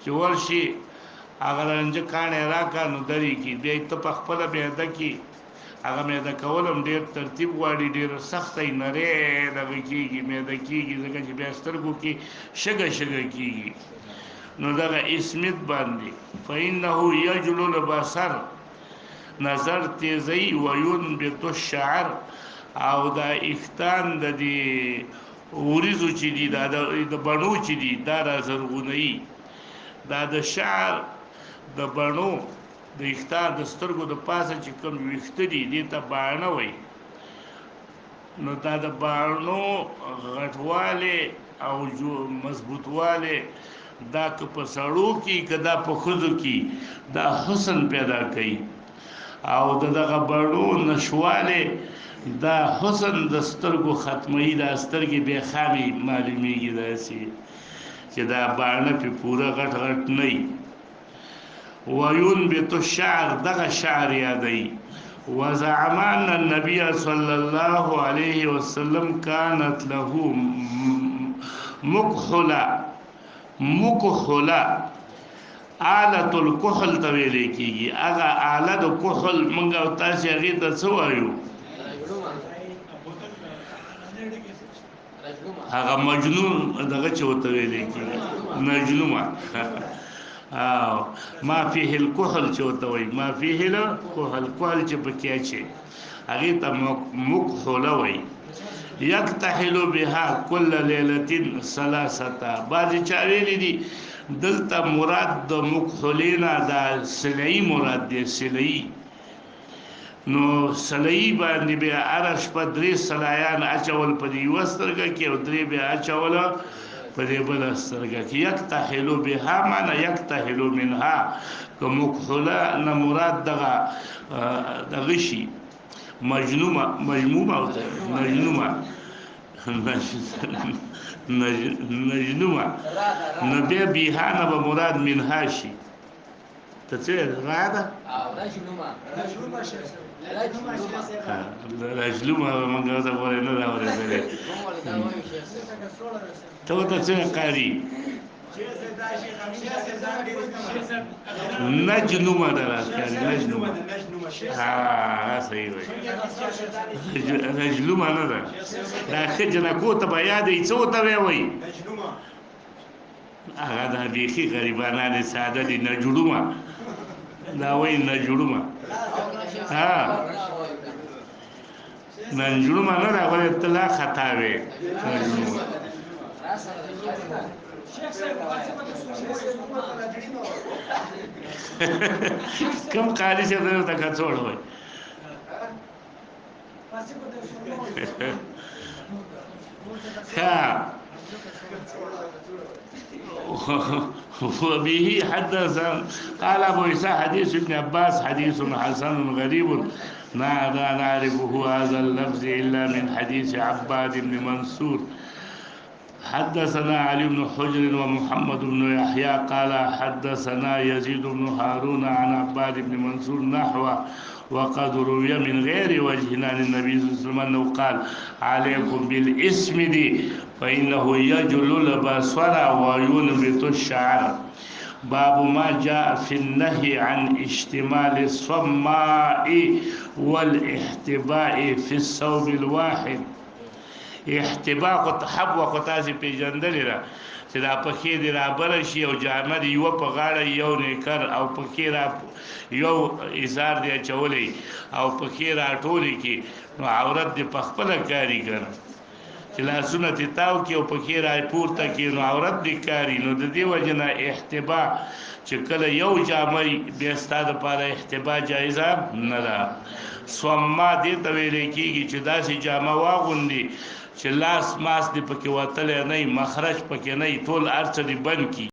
چې ورشي هغه رنجه کاڼې راکړه نو درې کې بیا ته په خپله معده کې هغه معده کول هم ډېر ترتیب غواړي ډېر سخته یې نری دغه کېږي معده کېږي ځکه چې بیا سترګو کې شګه شګه کېږي نو دغه اسمت باندې فإنه یجلو البصر نظر تیزی وینبت الشعر او دا اختان د دې وریځو چې دي دا د بڼو چې دي دا را زرغونوي دا د شعر د بڼو د اختان د سترګو د پاسه چې کوم ویښته دي دې ته باڼه وایي نو دا د باڼو غټوالی او مضبوطوالی دا که په سړو کې که دا په ښځو کې دا حسن پیدا کوي او دغه بڼو نشوالی دا حسن د سترګو ختموي دا سترګې بیا خامې معلومیږي داسې چې دا باڼه پې پوره غټ غټ نه وي وینبت الشعر دغه شعر یادوي وزعم ان النبي صلى الله عليه وسلم كانت له مكحله آلة الكحل ته ویل کېږي هغه آله د کحل موږ او تاسې هغې ته څه وایو هغه مجنون دغه چې ورته ویل کېږي مجنومه ما فيه الكحل چې ورته وایي ما فيه الكحل کحل چې پکې اچي هغې ته مکحله وایي یکتحل بها کل لیلة ثلاثه بعضې چا ویلي دي دلته مراد د مکحلینا دا سلعي مراد دی سلعي نو سلعي باندې بیا هره شپه درې سلایان اچول په دې یوه سترګه کې او درې بیا اچوله په دې بله سترګه کې یکتحل بها معنی یکتحل منها که مکحله نه مراد دغه شي مجنومه نو بیا بیها نه به مراد منها شي ته څه را ده رجلومه موږ ته پورې نه ده اورېدلې ته ورته څه قاري نجنومه ده راښکاري نجنومه صحیح وایي نجلومه نه ده دا ښه جنکو ته به یادوي څه ورته وایي هغه دا بیخي غریبانان ساده دي نجړومه دا وایي نجړومه نجړومه نه ده غواړي ته لا خطا وې نجړومه کم قاری سے ته کڅوړ وای وبه حدث قال ابو عيسى حديث ابن عباس حديث حسن غريب لا نعرفه هذا اللفظ الا من حديث عباد بن منصور حدثنا علي بن حجر ومحمد بن يحيى قال حدثنا يزيد بن هارون عن عباد بن منصور نحوه وقد روي من غير وجه عن النبي صلى الله عليه وسلم انه قال عليكم بالاسم دي فانه يجلو البصر وينبت الشعر باب ما جاء في النهي عن اشتمال الصماء والاحتباء في الثوب الواحد احتباء خو تحب خو تاسې پیژندلې ده چې دا پښې دې رابره شي او جامه دې یوه په غاړه یو نیکر او پښې یو ایزار دې اچولی او پښې راټولې کړي نو عورت دې په خپله کاري کنه چې لاسونه دې تاو کړي او پښې راپورته کړي نو عورت دې کاري نو د دې وجې نه احتباء چې کله یو جامه بیا ستا دپاره احتباء جایزه نه ده سوما دې ته ویلی کېږي چې داسې جامه واغوندي چې لاس ماس دې پکې وتلی نه وي مخرج پکې نه وي ټول هر څه دې بند کړي